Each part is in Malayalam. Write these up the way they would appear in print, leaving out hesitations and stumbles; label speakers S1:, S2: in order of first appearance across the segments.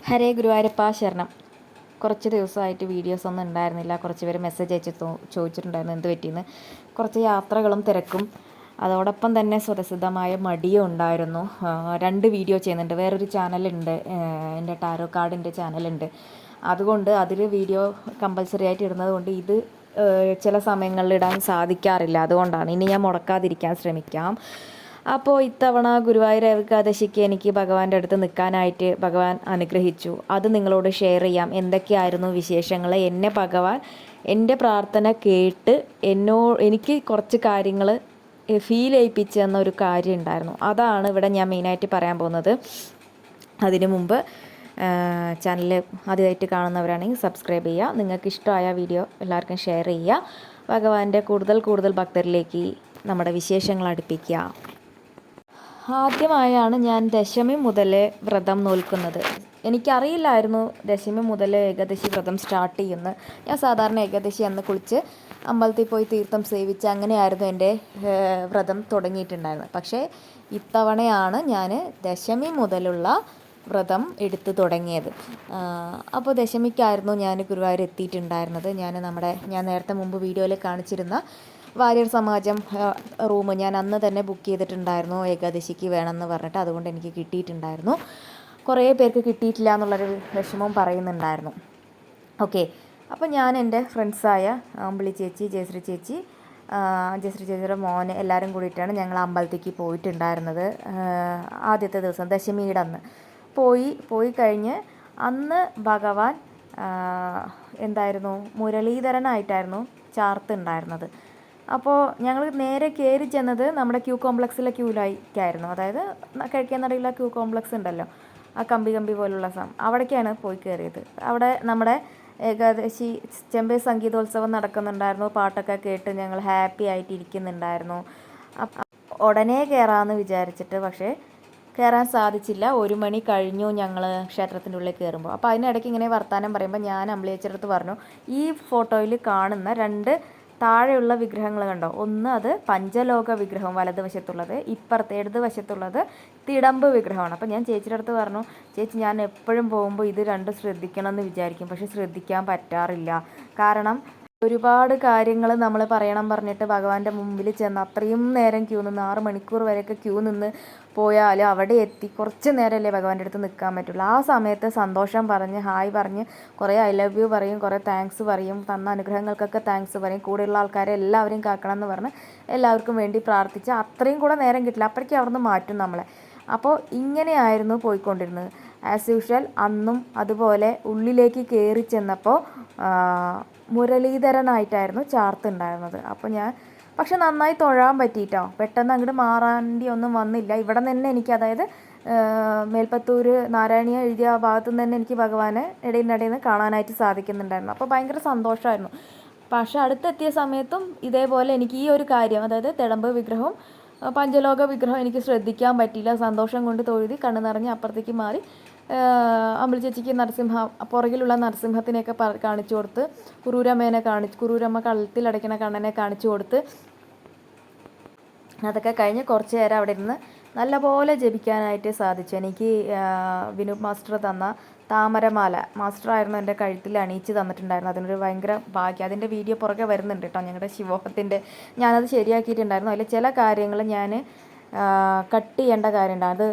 S1: ഹരേ ഗുരുവായൂരപ്പ ശരണം. കുറച്ച് ദിവസമായിട്ട് വീഡിയോസൊന്നും ഉണ്ടായിരുന്നില്ല. കുറച്ച് പേര് മെസ്സേജ് അയച്ച് ചോദിച്ചിട്ടുണ്ടായിരുന്നു എന്ത് പറ്റിയെന്ന്. കുറച്ച് യാത്രകളും തിരക്കും അതോടൊപ്പം തന്നെ സ്വതസിദ്ധമായ മടിയും ഉണ്ടായിരുന്നു. 2 വീഡിയോ ചെയ്യുന്നുണ്ട്. വേറൊരു ചാനലുണ്ട്, എൻ്റെ ടാരോ കാർഡിൻ്റെ ചാനലുണ്ട്. അതുകൊണ്ട് അതിൽ വീഡിയോ കമ്പൽസറി ആയിട്ട് ഇടുന്നത് കൊണ്ട് ഇത് ചില സമയങ്ങളിൽ ഇടാൻ സാധിക്കാറില്ല. അതുകൊണ്ടാണ്. ഇനി ഞാൻ മുടക്കാതിരിക്കാൻ ശ്രമിക്കാം. അപ്പോൾ ഇത്തവണ ഗുരുവായൂർ ഏകാദശിക്ക് എനിക്ക് ഭഗവാന്റെ അടുത്ത് നിൽക്കാനായിട്ട് ഭഗവാൻ അനുഗ്രഹിച്ചു. അത് നിങ്ങളോട് ഷെയർ ചെയ്യാം. എന്തൊക്കെയായിരുന്നു വിശേഷങ്ങൾ, എന്നെ ഭഗവാൻ എൻ്റെ പ്രാർത്ഥന കേട്ട് എനിക്ക് കുറച്ച് കാര്യങ്ങൾ ഫീൽ ചെയ്യിപ്പിച്ച് തന്ന ഒരു കാര്യം ഉണ്ടായിരുന്നു. അതാണ് ഇവിടെ ഞാൻ മെയിനായിട്ട് പറയാൻ പോകുന്നത്. അതിനു മുമ്പ് ചാനൽ ആദ്യമായിട്ട് കാണുന്നവരാണെങ്കിൽ സബ്സ്ക്രൈബ് ചെയ്യുക. നിങ്ങൾക്ക് ഇഷ്ടമായ വീഡിയോ എല്ലാവർക്കും ഷെയർ ചെയ്യുക. ഭഗവാന്റെ കൂടുതൽ ഭക്തരിലേക്ക് നമ്മുടെ വിശേഷങ്ങൾ അടുപ്പിക്കുക. ആദ്യമായാണ് ഞാൻ ദശമി മുതൽ വ്രതം നോൽക്കുന്നത്. എനിക്കറിയില്ലായിരുന്നു ദശമി മുതൽ ഏകാദശി വ്രതം സ്റ്റാർട്ട് ചെയ്യുന്നു. ഞാൻ സാധാരണ ഏകാദശി അന്ന് കുളിച്ച് അമ്പലത്തിൽ പോയി തീർത്ഥം സേവിച്ച് അങ്ങനെയായിരുന്നു എൻ്റെ വ്രതം തുടങ്ങിയിട്ടുണ്ടായിരുന്നത്. പക്ഷേ ഇത്തവണയാണ് ഞാൻ ദശമി മുതലുള്ള വ്രതം എടുത്തു തുടങ്ങിയത്. അപ്പോൾ ദശമിക്കായിരുന്നു ഞാൻ ഗുരുവായൂർ എത്തിയിട്ടുണ്ടായിരുന്നത്. ഞാൻ നേരത്തെ മുമ്പ് വീഡിയോയിൽ കാണിച്ചിരുന്ന വാര്യർ സമാജം റൂം ഞാൻ അന്ന് തന്നെ ബുക്ക് ചെയ്തിട്ടുണ്ടായിരുന്നു. ഏകാദശിക്ക് വേണമെന്ന് പറഞ്ഞിട്ട്. അതുകൊണ്ട് എനിക്ക് കിട്ടിയിട്ടുണ്ടായിരുന്നു. കുറേ പേർക്ക് കിട്ടിയിട്ടില്ല എന്നുള്ളൊരു വിഷമവും പറയുന്നുണ്ടായിരുന്നു. ഓക്കെ, അപ്പോൾ ഞാൻ എൻ്റെ ഫ്രണ്ട്സായ അമ്പിളി ചേച്ചി, ജയശ്രീ ചേച്ചിയുടെ മോന് എല്ലാവരും കൂടിയിട്ടാണ് ഞങ്ങൾ അമ്പലത്തേക്ക് പോയിട്ടുണ്ടായിരുന്നത്. ആദ്യത്തെ ദിവസം ദശമിയുടെ അന്ന് പോയി കഴിഞ്ഞ് അന്ന് ഭഗവാൻ മുരളീധരനായിട്ടായിരുന്നു ചാർത്തുണ്ടായിരുന്നത്. അപ്പോൾ ഞങ്ങൾ നേരെ കയറി ചെന്നത് നമ്മുടെ ക്യൂ കോംപ്ലക്സിലെ ക്യൂവിലേക്കായിരുന്നു. അതായത് കിഴക്കേനടയിലെ ക്യൂ കോംപ്ലക്സ് ഉണ്ടല്ലോ, ആ കമ്പി പോലുള്ള അവിടേക്കാണ് പോയി കയറിയത്. അവിടെ നമ്മുടെ ഏകാദശി ചെമ്പൈ സംഗീതോത്സവം നടക്കുന്നുണ്ടായിരുന്നു. പാട്ടൊക്കെ കേട്ട് ഞങ്ങൾ ഹാപ്പി ആയിട്ട് ഇരിക്കുന്നുണ്ടായിരുന്നു. ഉടനെ കയറാമെന്ന് വിചാരിച്ചിട്ട് പക്ഷേ കയറാൻ സാധിച്ചില്ല. 1 മണി കഴിഞ്ഞു ഞങ്ങൾ ക്ഷേത്രത്തിൻ്റെ ഉള്ളിൽ കയറുമ്പോൾ. അപ്പോൾ അതിനിടയ്ക്ക് ഇങ്ങനെ വർത്താനം പറയുമ്പോൾ ഞാൻ അമ്പിളിയേച്ചിയുടെ അടുത്ത് പറഞ്ഞു, ഈ ഫോട്ടോയിൽ കാണുന്ന 2 താഴെയുള്ള വിഗ്രഹങ്ങൾ കണ്ടോ, ഒന്ന് അത് പഞ്ചലോക വിഗ്രഹം വലതുവശത്തുള്ളത്, ഇപ്പുറത്തെ ഇടതുവശത്തുള്ളത് തിടമ്പ് വിഗ്രഹമാണ്. അപ്പോൾ ഞാൻ ചേച്ചിയുടെ അടുത്ത് പറഞ്ഞു, ചേച്ചി ഞാൻ എപ്പോഴും പോകുമ്പോൾ ഇത് 2 ശ്രദ്ധിക്കണം എന്ന് വിചാരിക്കും, പക്ഷെ ശ്രദ്ധിക്കാൻ പറ്റാറില്ല. കാരണം ഒരുപാട് കാര്യങ്ങൾ നമ്മൾ പറയണം പറഞ്ഞിട്ട് ഭഗവാന്റെ മുമ്പിൽ ചെന്ന് അത്രയും നേരം ക്യൂ നിന്ന് 6 മണിക്കൂർ വരെയൊക്കെ ക്യൂ നിന്ന് പോയാൽ അവിടെ എത്തി കുറച്ച് നേരമല്ലേ ഭഗവാന്റെ അടുത്ത് നിൽക്കാൻ പറ്റുള്ളൂ. ആ സമയത്ത് സന്തോഷം പറഞ്ഞ് ഹായ് പറഞ്ഞ് കുറേ ഐ ലവ് യു പറയും, കുറേ താങ്ക്സ് പറയും, തന്ന അനുഗ്രഹങ്ങൾക്കൊക്കെ താങ്ക്സ് പറയും, കൂടെയുള്ള ആൾക്കാരെ എല്ലാവരെയും കാക്കണം എന്ന് പറഞ്ഞ് എല്ലാവർക്കും വേണ്ടി പ്രാർത്ഥിച്ച് അത്രയും കൂടെ നേരം കിട്ടില്ല, അപ്പോഴേക്കും അവിടെ നിന്ന് മാറ്റും നമ്മളെ. അപ്പോൾ ഇങ്ങനെയായിരുന്നു പോയിക്കൊണ്ടിരുന്നത്. ആസ് യൂഷ്വൽ അന്നും അതുപോലെ ഉള്ളിലേക്ക് കയറി ചെന്നപ്പോൾ മുരളീധരനായിട്ടായിരുന്നു ചാർത്തുണ്ടായിരുന്നത്. അപ്പോൾ ഞാൻ പക്ഷെ നന്നായി തൊഴാൻ പറ്റിയിട്ടോ. പെട്ടെന്ന് അങ്ങോട്ട് മാറാണ്ടി ഒന്നും വന്നില്ല. ഇവിടെ തന്നെ എനിക്ക്, അതായത് മേൽപ്പത്തൂർ നാരായണീയ എഴുതിയ ഭാഗത്തു നിന്ന് തന്നെ എനിക്ക് ഭഗവാനെ ഇടയിൽ നിന്ന് കാണാനായിട്ട് സാധിക്കുന്നുണ്ടായിരുന്നു. അപ്പോൾ ഭയങ്കര സന്തോഷമായിരുന്നു. പക്ഷെ അടുത്തെത്തിയ സമയത്തും ഇതേപോലെ എനിക്ക് ഈ ഒരു കാര്യം, അതായത് തിടമ്പ് വിഗ്രഹവും പഞ്ചലോക വിഗ്രഹം എനിക്ക് ശ്രദ്ധിക്കാൻ പറ്റിയില്ല. സന്തോഷം കൊണ്ട് തൊഴുതി കണ്ണു നിറഞ്ഞ് അപ്പുറത്തേക്ക് മാറി അമ്പിളി ചേച്ചിക്ക് പുറകിലുള്ള നരസിംഹത്തിനെയൊക്കെ കാണിച്ചു കൊടുത്ത്, കുറൂരമ്മ കഴുത്തിലടയ്ക്കണ കണ്ണനെ കാണിച്ചു കൊടുത്ത് അതൊക്കെ കഴിഞ്ഞ് കുറച്ച് നേരം അവിടെ ഇരുന്ന് നല്ലപോലെ ജപിക്കാനായിട്ട് സാധിച്ചു. എനിക്ക് വിനു മാസ്റ്റർ തന്ന താമരമാല മാസ്റ്ററായിരുന്നു എൻ്റെ കഴുത്തിൽ അണിയിച്ച് തന്നിട്ടുണ്ടായിരുന്നു. അതിനൊരു ഭയങ്കര ഭാഗ്യം. അതിൻ്റെ വീഡിയോ പുറകെ വരുന്നുണ്ട് കേട്ടോ, ഞങ്ങളുടെ ശിവോഹത്തിൻ്റെ. ഞാനത് ശരിയാക്കിയിട്ടുണ്ടായിരുന്നു. അതിൽ ചില കാര്യങ്ങൾ ഞാൻ കട്ട് ചെയ്യേണ്ട കാര്യമുണ്ട്. അത്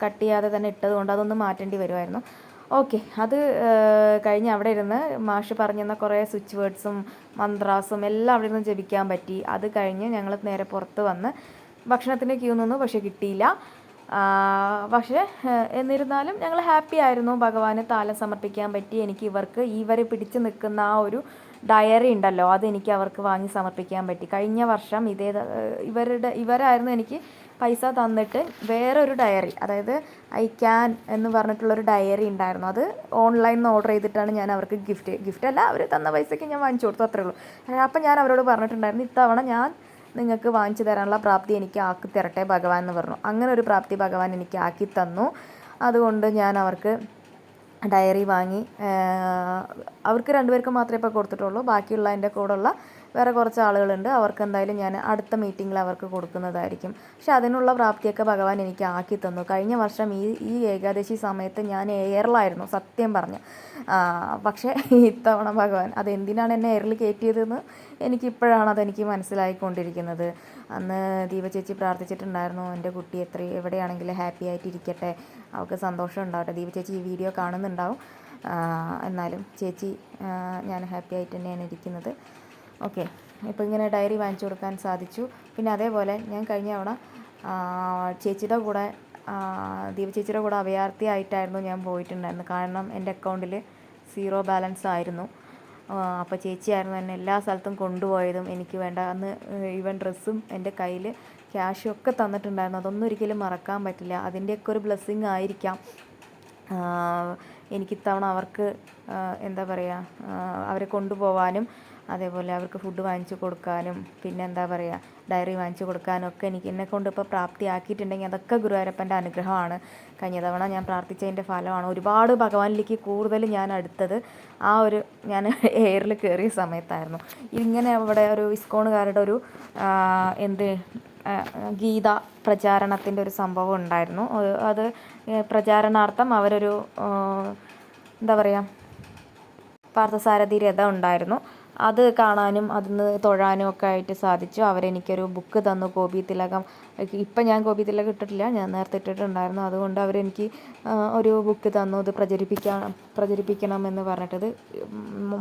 S1: കട്ട് ചെയ്യാതെ തന്നെ ഇട്ടതുകൊണ്ട് അതൊന്ന് മാറ്റേണ്ടി വരുമായിരുന്നു. ഓക്കെ, അത് കഴിഞ്ഞ് അവിടെ ഇരുന്ന് മാഷ് പറഞ്ഞിരുന്ന കുറേ സ്വിച്ച് വേർഡ്സും മന്ത്രാസും എല്ലാം അവിടെ നിന്ന് ജപിക്കാൻ പറ്റി. അത് കഴിഞ്ഞ് ഞങ്ങൾ നേരെ പുറത്ത് വന്ന് ഭക്ഷണത്തിന് ക്യൂ നിന്നു, പക്ഷെ കിട്ടിയില്ല. പക്ഷേ എന്നിരുന്നാലും ഞങ്ങൾ ഹാപ്പി ആയിരുന്നു. ഭഗവാന് താലം സമർപ്പിക്കാൻ പറ്റി. എനിക്ക് ഇവരെ പിടിച്ച് നിൽക്കുന്ന ആ ഒരു ഡയറി ഉണ്ടല്ലോ, അതെനിക്ക് അവർക്ക് വാങ്ങി സമർപ്പിക്കാൻ പറ്റി. കഴിഞ്ഞ വർഷം ഇവരായിരുന്നു എനിക്ക് പൈസ തന്നിട്ട് വേറൊരു ഡയറി, അതായത് ഐ ക്യാൻ എന്ന് പറഞ്ഞിട്ടുള്ളൊരു ഡയറി ഉണ്ടായിരുന്നു. അത് ഓൺലൈനിൽ നിന്ന് ഓർഡർ ചെയ്തിട്ടാണ് ഞാൻ അവർക്ക് ഗിഫ്റ്റ് അല്ല, അവർ തന്ന പൈസയ്ക്ക് ഞാൻ വാങ്ങിച്ചു കൊടുത്തു, അത്രേ ഉള്ളൂ. അപ്പം ഞാൻ അവരോട് പറഞ്ഞിട്ടുണ്ടായിരുന്നു, ഇത്തവണ ഞാൻ നിങ്ങൾക്ക് വാങ്ങിച്ചു തരാനുള്ള പ്രാപ്തി എനിക്ക് ആക്കി തരട്ടെ ഭഗവാൻ എന്ന് പറഞ്ഞു. അങ്ങനെ ഒരു പ്രാപ്തി ഭഗവാൻ എനിക്ക് ആക്കി തന്നു. അതുകൊണ്ട് ഞാൻ അവർക്ക് ഡയറി വാങ്ങി. അവർക്ക് 2 പേർക്ക് മാത്രമേ ഇപ്പോൾ കൊടുത്തിട്ടുള്ളൂ. ബാക്കിയുള്ള എൻ്റെ കൂടെയുള്ള വേറെ കുറച്ച് ആളുകളുണ്ട്. അവർക്ക് എന്തായാലും ഞാൻ അടുത്ത മീറ്റിങ്ങിൽ അവർക്ക് കൊടുക്കുന്നതായിരിക്കും. പക്ഷെ അതിനുള്ള പ്രാപ്തിയൊക്കെ ഭഗവാൻ എനിക്ക് ആക്കി തന്നു. കഴിഞ്ഞ വർഷം ഈ ഏകാദശി സമയത്ത് ഞാൻ എയറിലായിരുന്നു സത്യം പറഞ്ഞ്. പക്ഷേ ഇത്തവണ ഭഗവാൻ അതെന്തിനാണ് എന്നെ എയറിൽ കയറ്റിയതെന്ന് എനിക്കിപ്പോഴാണ് അതെനിക്ക് മനസ്സിലായിക്കൊണ്ടിരിക്കുന്നത്. അന്ന് ദീപ ചേച്ചി പ്രാർത്ഥിച്ചിട്ടുണ്ടായിരുന്നു, എൻ്റെ കുട്ടി എവിടെയാണെങ്കിലും ഹാപ്പി ആയിട്ടിരിക്കട്ടെ, അവൾക്ക് സന്തോഷം ഉണ്ടാവട്ടെ. ദീപ ചേച്ചി ഈ വീഡിയോ കാണുന്നുണ്ടാവും. എന്നാലും ചേച്ചി, ഞാൻ ഹാപ്പി ആയിട്ട് തന്നെയാണ് ഇരിക്കുന്നത്. ഓക്കെ, ഇപ്പോൾ ഇങ്ങനെ ഡയറി വാങ്ങിച്ചു കൊടുക്കാൻ സാധിച്ചു. പിന്നെ അതേപോലെ ഞാൻ കഴിഞ്ഞ തവണ ചേച്ചിയുടെ കൂടെ ദീപ ചേച്ചിയുടെ കൂടെ അഭയാർത്ഥിയായിട്ടായിരുന്നു ഞാൻ പോയിട്ടുണ്ടായിരുന്നു. കാരണം എൻ്റെ അക്കൗണ്ടിൽ 0 ബാലൻസ് ആയിരുന്നു. അപ്പോൾ ചേച്ചിയായിരുന്നു എന്നെ എല്ലാ സ്ഥലത്തും കൊണ്ടുപോയതും. എനിക്ക് വേണ്ട അന്ന് ഈവൻ ഡ്രസ്സും എൻ്റെ കയ്യിൽ ക്യാഷും ഒക്കെ തന്നിട്ടുണ്ടായിരുന്നു. അതൊന്നും ഒരിക്കലും മറക്കാൻ പറ്റില്ല. അതിൻ്റെയൊക്കെ ഒരു ബ്ലെസ്സിങ് ആയിരിക്കാം എനിക്കിത്തവണ അവർക്ക് എന്താ പറയുക, അവരെ കൊണ്ടുപോകാനും അതേപോലെ അവർക്ക് ഫുഡ് വാങ്ങിച്ചു കൊടുക്കാനും പിന്നെ എന്താ പറയുക ഡയറി വാങ്ങിച്ചു കൊടുക്കാനും ഒക്കെ എന്നെക്കൊണ്ട് ഇപ്പോൾ പ്രാപ്തിയാക്കിയിട്ടുണ്ടെങ്കിൽ അതൊക്കെ ഗുരുവായൂരപ്പൻ്റെ അനുഗ്രഹമാണ്. കഴിഞ്ഞ തവണ ഞാൻ പ്രാർത്ഥിച്ചതിൻ്റെ ഫലമാണ്. ഒരുപാട് ഭഗവാനിലേക്ക് കൂടുതൽ ഞാൻ അടുത്തത് ഞാൻ എയറിൽ കയറിയ സമയത്തായിരുന്നു. ഇങ്ങനെ അവിടെ ഒരു ഇസ്കോണുകാരുടെ ഒരു ഗീത പ്രചാരണത്തിൻ്റെ ഒരു സംഭവം ഉണ്ടായിരുന്നു. അത് പ്രചാരണാർത്ഥം അവരൊരു എന്താ പറയുക പാർത്ഥസാരഥി രഥം ഉണ്ടായിരുന്നു. അത് കാണാനും അതിന് തൊഴാനും ഒക്കെ ആയിട്ട് സാധിച്ചു. അവരെനിക്കൊരു ബുക്ക് തന്നു, ഗോപി തിലകം. ഇപ്പം ഞാൻ ഗോപി തിലകം ഇട്ടിട്ടില്ല, ഞാൻ നേരത്തെ ഇട്ടിട്ടുണ്ടായിരുന്നു. അതുകൊണ്ട് അവരെനിക്ക് ഒരു ബുക്ക് തന്നു. ഇത് പ്രചരിപ്പിക്കണം എന്ന് പറഞ്ഞിട്ടത്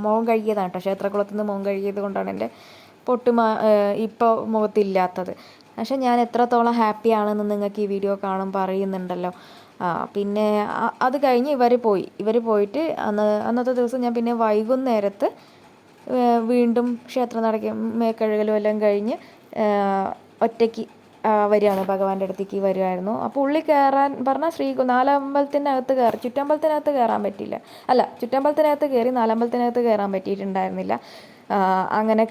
S1: മുഖം കഴുകിയതാണ് കേട്ടോ. ക്ഷേത്രകുളത്തു നിന്ന് മുഖം കഴുകിയത് കൊണ്ടാണ് എൻ്റെ പൊട്ട് ഇപ്പോൾ മുഖത്തില്ലാത്തത്. പക്ഷെ ഞാൻ എത്രത്തോളം ഹാപ്പിയാണെന്ന് നിങ്ങൾക്ക് ഈ വീഡിയോ കാണുമ്പോൾ അറിയുന്നുണ്ടല്ലോ. പിന്നെ അത് കഴിഞ്ഞ് ഇവർ പോയിട്ട് അന്നത്തെ ദിവസം ഞാൻ പിന്നെ വൈകുന്നേരത്ത് വീണ്ടും ക്ഷേത്രനടയ്ക്ക് മേക്കഴുകലും എല്ലാം കഴിഞ്ഞ് ഒറ്റയ്ക്ക് വരികയാണ്, ഭഗവാന്റെ അടുത്തേക്ക് വരുമായിരുന്നു. അപ്പോൾ ഉള്ളിൽ കയറാൻ പറഞ്ഞാൽ നാലമ്പലത്തിനകത്ത് ചുറ്റമ്പലത്തിനകത്ത് കയറാൻ പറ്റില്ല. ചുറ്റമ്പലത്തിനകത്ത് കയറി, നാലമ്പലത്തിനകത്ത് കയറാൻ പറ്റിയിട്ടുണ്ടായിരുന്നില്ല. അങ്ങനെ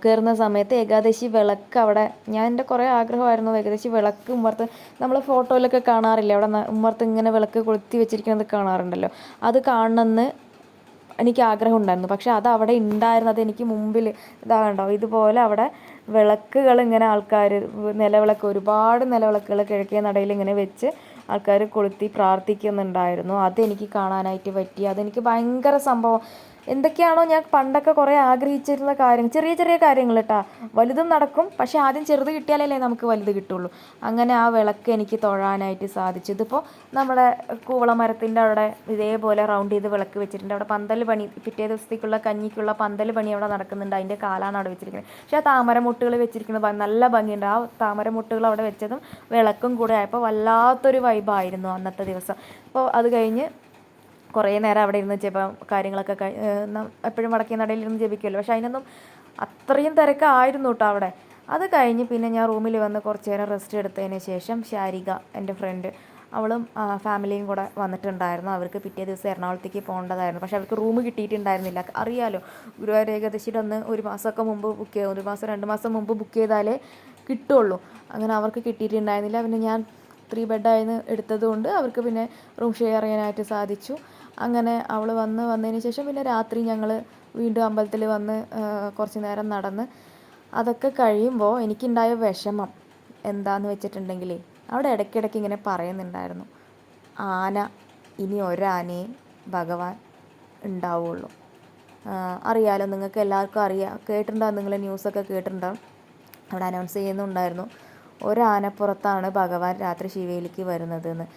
S1: കയറുന്ന സമയത്ത് ഏകാദശി വിളക്ക് അവിടെ എൻ്റെ കുറേ ആഗ്രഹമായിരുന്നു. ഏകാദശി വിളക്ക് ഉമ്മർത്ത് നമ്മൾ ഫോട്ടോയിലൊക്കെ കാണാറില്ല, അവിടെ ഉമ്മർത്ത് ഇങ്ങനെ വിളക്ക് കൊളുത്തി വെച്ചിരിക്കുന്നത് കാണാറുണ്ടല്ലോ. അത് കാണണമെന്ന് എനിക്ക് ആഗ്രഹം ഉണ്ടായിരുന്നു. പക്ഷെ അത് അവിടെ ഉണ്ടായിരുന്നത് എനിക്ക് മുമ്പിൽ കണ്ടോ, ഇതുപോലെ അവിടെ വിളക്കുകൾ ഇങ്ങനെ ആൾക്കാർ ഒരുപാട് നിലവിളക്കുകൾ കിഴക്കേ നടയിൽ ഇങ്ങനെ വെച്ച് ആൾക്കാർ കൊളുത്തി പ്രാർത്ഥിക്കുന്നുണ്ടായിരുന്നു. അതെനിക്ക് കാണാനായിട്ട് പറ്റി. അതെനിക്ക് ഭയങ്കര സംഭവം. എന്തൊക്കെയാണോ ഞാൻ പണ്ടൊക്കെ കുറേ ആഗ്രഹിച്ചിരുന്ന കാര്യം, ചെറിയ ചെറിയ കാര്യങ്ങൾ കേട്ടോ, വലുതും നടക്കും. പക്ഷേ ആദ്യം ചെറുത് കിട്ടിയാലല്ലേ നമുക്ക് വലുത് കിട്ടുള്ളൂ. അങ്ങനെ ആ വിളക്ക് എനിക്ക് തൊഴാനായിട്ട് സാധിച്ചു. ഇതിപ്പോൾ നമ്മുടെ കൂവളമരത്തിൻ്റെ അവിടെ ഇതേപോലെ റൗണ്ട് ചെയ്ത് വിളക്ക് വെച്ചിട്ടുണ്ട്. അവിടെ പന്തൽ പണി, പിറ്റേ ദിവസത്തേക്കുള്ള കഞ്ഞിക്കുള്ള പന്തൽ പണി അവിടെ നടക്കുന്നുണ്ട്. അതിൻ്റെ കാലാണ് അവിടെ വെച്ചിരിക്കുന്നത്. പക്ഷേ ആ താമരമുട്ടുകൾ വെച്ചിരിക്കുന്നത് നല്ല ഭംഗിയുണ്ട്. ആ താമരമുട്ടുകൾ അവിടെ വെച്ചതും വിളക്കും കൂടെ ആയപ്പോൾ വല്ലാത്തൊരു വൈബായിരുന്നു അന്നത്തെ ദിവസം. അപ്പോൾ അത് കഴിഞ്ഞ് കുറേ നേരം അവിടെ ഇരുന്ന് കാര്യങ്ങളൊക്കെ എപ്പോഴും വടക്കേ നടയിലിരുന്ന് ജപിക്കുമല്ലോ. പക്ഷെ അതിനൊന്നും അത്രയും തിരക്കായിരുന്നു കേട്ടോ അവിടെ. അത് കഴിഞ്ഞ് പിന്നെ ഞാൻ റൂമിൽ വന്ന് കുറച്ച് നേരം റെസ്റ്റ് എടുത്തതിന് ശേഷം ശാരിക, എൻ്റെ ഫ്രണ്ട്, അവളും ഫാമിലിയും കൂടെ വന്നിട്ടുണ്ടായിരുന്നു. അവർക്ക് പിറ്റേ ദിവസം എറണാകുളത്തേക്ക് പോകേണ്ടതായിരുന്നു. പക്ഷെ അവർക്ക് റൂം കിട്ടിയിട്ടുണ്ടായിരുന്നില്ല. അറിയാലോ, ഗുരുവായൂർ ഏകാദശിയുടെ അന്ന് 1 മാസമൊക്കെ മുമ്പ് ബുക്ക് ചെയ്യും, 1 മാസം 2 മാസം മുമ്പ് ബുക്ക് ചെയ്താലേ കിട്ടുള്ളൂ. അങ്ങനെ അവർക്ക് കിട്ടിയിട്ടുണ്ടായിരുന്നില്ല. പിന്നെ ഞാൻ 3 ബെഡായിരുന്നു എടുത്തത് കൊണ്ട് അവർക്ക് പിന്നെ റൂം ഷെയർ ചെയ്യാനായിട്ട് സാധിച്ചു. അങ്ങനെ അവൾ വന്നതിന് ശേഷം പിന്നെ രാത്രി ഞങ്ങൾ വീണ്ടും അമ്പലത്തിൽ വന്ന് കുറച്ച് നേരം നടന്ന് അതൊക്കെ കഴിയുമ്പോൾ എനിക്കുണ്ടായ വിഷമം എന്താണെന്ന് വെച്ചിട്ടുണ്ടെങ്കിൽ, അവിടെ ഇടയ്ക്കിടയ്ക്ക് ഇങ്ങനെ പറയുന്നുണ്ടായിരുന്നു, ഇനി ഒരാനയെ ഭഗവാൻ ഉണ്ടാവുള്ളൂ. അറിയാലോ, നിങ്ങൾക്ക് എല്ലാവർക്കും കേട്ടിട്ടുണ്ടാവും, നിങ്ങൾ ന്യൂസൊക്കെ കേട്ടിട്ടുണ്ടാവും. അവിടെ അനൗൺസ് ചെയ്യുന്നുണ്ടായിരുന്നു, ഒരാനപ്പുറത്താണ് ഭഗവാൻ രാത്രി ശിവയിലേക്ക് വരുന്നതെന്ന്.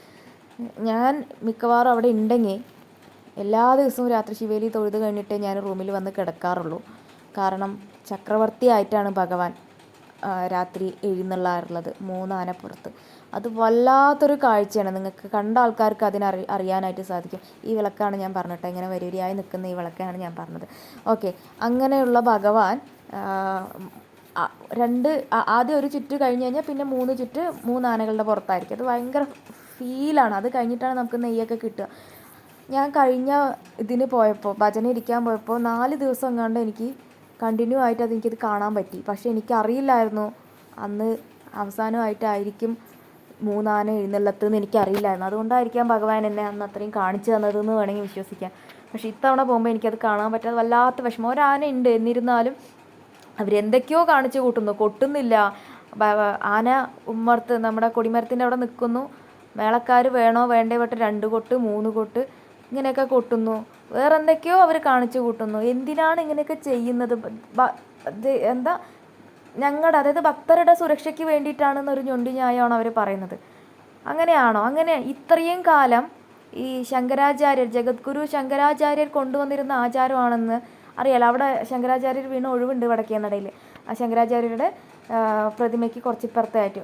S1: ഞാൻ മിക്കവാറും അവിടെ ഉണ്ടെങ്കിൽ എല്ലാ ദിവസവും രാത്രി ശിവേലി തൊഴുത് കഴിഞ്ഞിട്ടേ ഞാൻ റൂമിൽ വന്ന് കിടക്കാറുള്ളൂ. കാരണം ചക്രവർത്തിയായിട്ടാണ് ഭഗവാൻ രാത്രി എഴുന്നള്ളാറുള്ളത് 3 ആനപ്പുറത്ത്. അത് വല്ലാത്തൊരു കാഴ്ചയാണ്. നിങ്ങൾക്ക് കണ്ട ആൾക്കാർക്ക് അറിയാനായിട്ട് സാധിക്കും. ഈ വിളക്കാണ് ഞാൻ പറഞ്ഞിട്ട്, ഇങ്ങനെ വരിവരിയായി നിൽക്കുന്ന ഈ വിളക്കാണ് ഞാൻ പറഞ്ഞത്. ഓക്കെ, അങ്ങനെയുള്ള ഭഗവാൻ ആദ്യം ഒരു ചുറ്റ് കഴിഞ്ഞ് കഴിഞ്ഞാൽ പിന്നെ 3 ചുറ്റ് 3 ആനകളുടെ പുറത്തായിരിക്കും. അത് ഭയങ്കര ഫീലാണ്. അത് കഴിഞ്ഞിട്ടാണ് നമുക്ക് നെയ്യൊക്കെ കിട്ടുക. ഞാൻ കഴിഞ്ഞ ഇതിന് പോയപ്പോൾ, ഭജന ഇരിക്കാൻ പോയപ്പോൾ 4 ദിവസം എങ്ങാണ്ട് എനിക്ക് കണ്ടിന്യൂ ആയിട്ട് എനിക്കത് കാണാൻ പറ്റി. പക്ഷേ എനിക്കറിയില്ലായിരുന്നു അന്ന് അവസാനമായിട്ടായിരിക്കും 3 ആന എഴുന്നള്ളത്തെന്ന് എനിക്കറിയില്ലായിരുന്നു. അതുകൊണ്ടായിരിക്കാം ഭഗവാൻ എന്നെ അന്ന് അത്രയും കാണിച്ചു തന്നതെന്ന് വേണമെങ്കിൽ വിശ്വസിക്കാം. പക്ഷേ ഇത്തവണ പോകുമ്പോൾ എനിക്കത് കാണാൻ പറ്റാതെ വല്ലാത്ത വിഷമം. ഒരാന ഉണ്ട്, എന്നിരുന്നാലും അവരെന്തൊക്കെയോ കാണിച്ചു കൂട്ടുന്നു, കൊട്ടുന്നില്ല. ആന ഉമ്മർത്ത് നമ്മുടെ കൊടിമരത്തിൻ്റെ അവിടെ നിൽക്കുന്നു, മേളക്കാർ വേണോ വേണ്ടേ വിട്ട് 2 കൊട്ട് 3 കൊട്ട് ഇങ്ങനെയൊക്കെ കൊട്ടുന്നു. വേറെ എന്തൊക്കെയോ അവർ കാണിച്ചു കൂട്ടുന്നു. എന്തിനാണ് ഇങ്ങനെയൊക്കെ ചെയ്യുന്നത്? എന്താ ഞങ്ങളുടെ, അതായത് ഭക്തരുടെ സുരക്ഷയ്ക്ക് വേണ്ടിയിട്ടാണെന്നൊരു ഞൊണ്ടി ന്യായമാണ് അവർ പറയുന്നത്. അങ്ങനെയാണോ? അങ്ങനെ ഇത്രയും കാലം ഈ ശങ്കരാചാര്യർ, ജഗദ്ഗുരു ശങ്കരാചാര്യർ കൊണ്ടുവന്നിരുന്ന ആചാരമാണെന്ന് അറിയാലോ. അവിടെ ശങ്കരാചാര്യർ വീണ് ഒഴിവുണ്ട് വടക്കേനടയിൽ. ആ ശങ്കരാചാര്യരുടെ പ്രതിമയ്ക്ക് കുറച്ചിപ്പുറത്തായിട്ട്